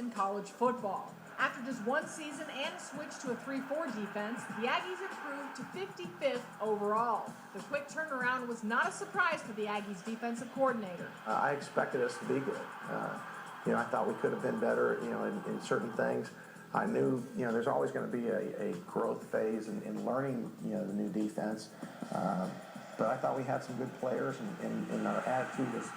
in college football. After just one season and a switch to a 3-4 defense, the Aggies improved to 55th overall. The quick turnaround was not a surprise for the Aggies defensive coordinator. I expected us to be good. I thought we could have been better, in certain things. I knew, there's always going to be a growth phase in learning, the new defense. But I thought we had some good players, and our attitude was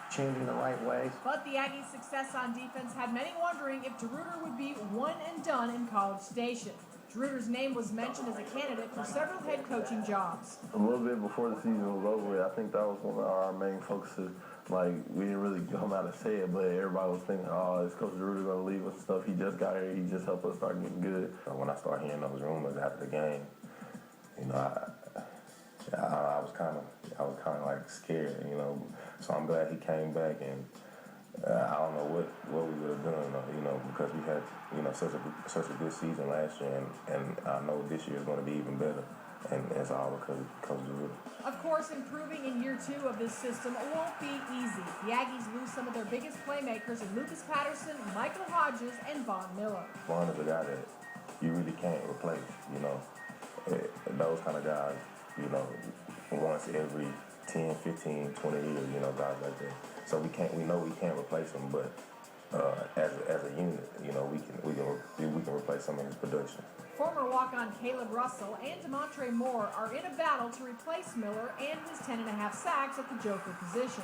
changing the right way. But the Aggies' success on defense had many wondering if DeRuyter would be one and done in College Station. DeRuyter's name was mentioned as a candidate for several head coaching jobs. A little bit before the season was over, I think that was one of our main focuses. Like, we didn't really come out and say it, but everybody was thinking, is Coach DeRuyter going to leave us and stuff? He just got here. He just helped us start getting good. When I started hearing those rumors after the game, I was kind of like scared, So I'm glad he came back, and I don't know what we would have done, because we had, such a good season last year, and I know this year is going to be even better. And it's all because of DeRuyter. Of course, improving in year 2 of this system won't be easy. The Aggies lose some of their biggest playmakers in Lucas Patterson, Michael Hodges, and Von Miller. Von is a guy that you really can't replace, Those kind of guys, once every 10, 15, 20 years, guys like that. So we know we can't replace him, but as a unit, we can replace some of his production. Former walk-on Caleb Russell and Demontre Moore are in a battle to replace Miller and his 10.5 sacks at the joker position.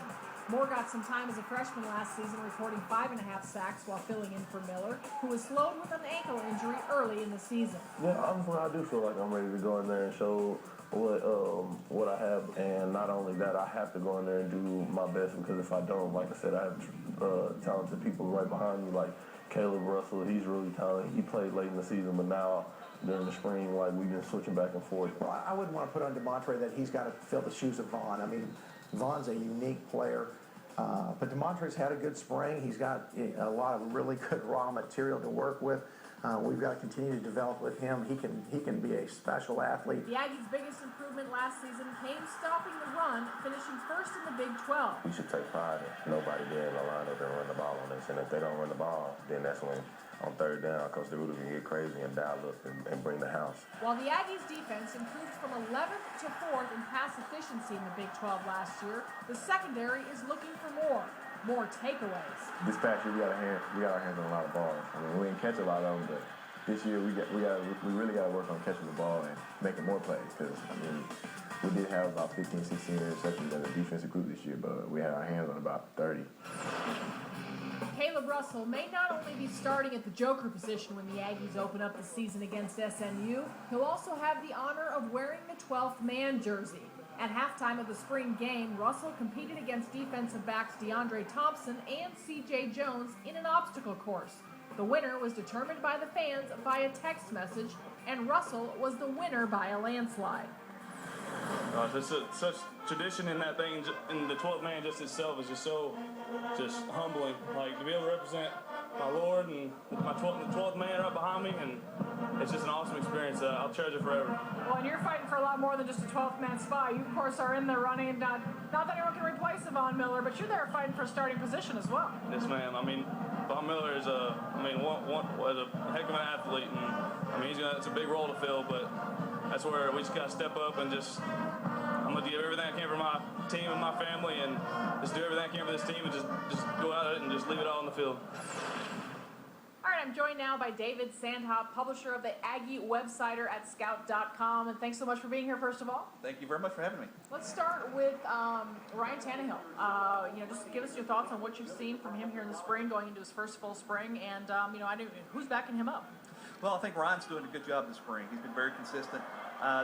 Moore got some time as a freshman last season, recording 5.5 sacks while filling in for Miller, who was slowed with an ankle injury early in the season. Yeah, honestly, I do feel like I'm ready to go in there and show what I have, and not only that, I have to go in there and do my best, because if I don't, like I said, I have talented people right behind me, like Caleb Russell. He's really talented. He played late in the season, but now during the spring, we've been switching back and forth. Well, I wouldn't want to put on Demontre that he's got to fill the shoes of Von. I mean, Von's a unique player, but Demontre's had a good spring. He's got a lot of really good raw material to work with. We've got to continue to develop with him. He can be a special athlete. The Aggies' biggest improvement last season came stopping the run, finishing first in the Big 12. We should take pride in nobody being able to line up and run the ball on us. And if they don't run the ball, then that's when, on third down, Coach DeRuyter can get crazy and dial up and bring the house. While the Aggies' defense improved from 11th to 4th in pass efficiency in the Big 12 last year, the secondary is looking for more takeaways. This past year, we got our hands on a lot of balls. I mean, we didn't catch a lot of them, but this year we really got to work on catching the ball and making more plays. Because we did have about 15, 16 interceptions as a defensive group this year, but we had our hands on about 30. Caleb Russell may not only be starting at the joker position when the Aggies open up the season against SMU, he'll also have the honor of wearing the 12th man jersey. At halftime of the spring game, Russell competed against defensive backs DeAndre Thompson and C.J. Jones in an obstacle course. The winner was determined by the fans via text message, and Russell was the winner by a landslide. Such tradition in that thing, in the 12th man just itself is just so humbling. Like, to be able to represent my Lord and the 12th man right behind me, and it's just an awesome experience. I'll cherish it forever. Well, and you're fighting for a lot more than just a 12th man spot. You, of course, are in there running, and not that anyone can replace Von Miller, but you're there fighting for a starting position as well. Yes, ma'am. Von Miller is a heck of an athlete, and it's a big role to fill, but that's where we just got to step up and I'm going to do everything I can for my team and my family, and just do everything I can for this team, and just go out and just leave it all on the field. All right, I'm joined now by David Sandhop, publisher of the Aggie websider at scout.com, and thanks so much for being here, first of all. Thank you very much for having me. Let's start with Ryan Tannehill. Just give us your thoughts on what you've seen from him here in the spring, going into his first full spring, and who's backing him up? Well, I think Ryan's doing a good job this spring. He's been very consistent.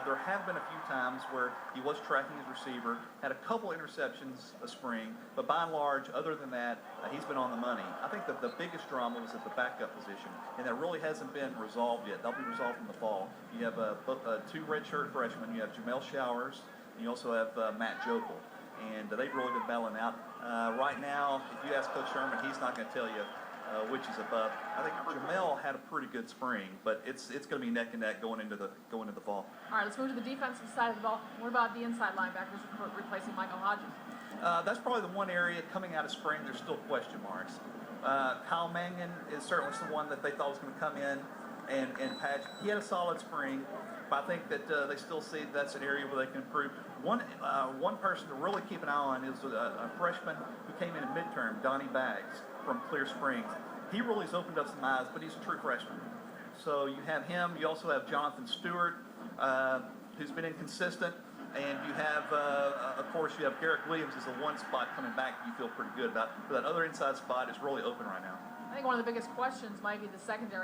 There have been a few times where he was tracking his receiver, had a couple interceptions a spring, but by and large, other than that, he's been on the money. I think that the biggest drama was at the backup position, and that really hasn't been resolved yet. That'll be resolved in the fall. You have two redshirt freshmen. You have Jamel Showers, and you also have Matt Jokel, and they've really been battling out. Right now, if you ask Coach Sherman, he's not going to tell you which is above. I think Jamel had a pretty good spring, but it's going to be neck and neck going into the fall. All right, let's move to the defensive side of the ball. What about the inside linebackers replacing Michael Hodges? That's probably the one area coming out of spring. There's still question marks. Kyle Mangan is certainly someone that they thought was going to come in and patch. He had a solid spring, but I think that they still see that's an area where they can improve. One person to really keep an eye on is a freshman who came in midterm, Donnie Baggs from Clear Springs. He really has opened up some eyes, but he's a true freshman. So you have him. You also have Jonathan Stewart, who's been inconsistent. And you have, of course, you have Garrick Williams as a one spot coming back you feel pretty good about. But that other inside spot is really open right now. I think one of the biggest questions might be the secondary.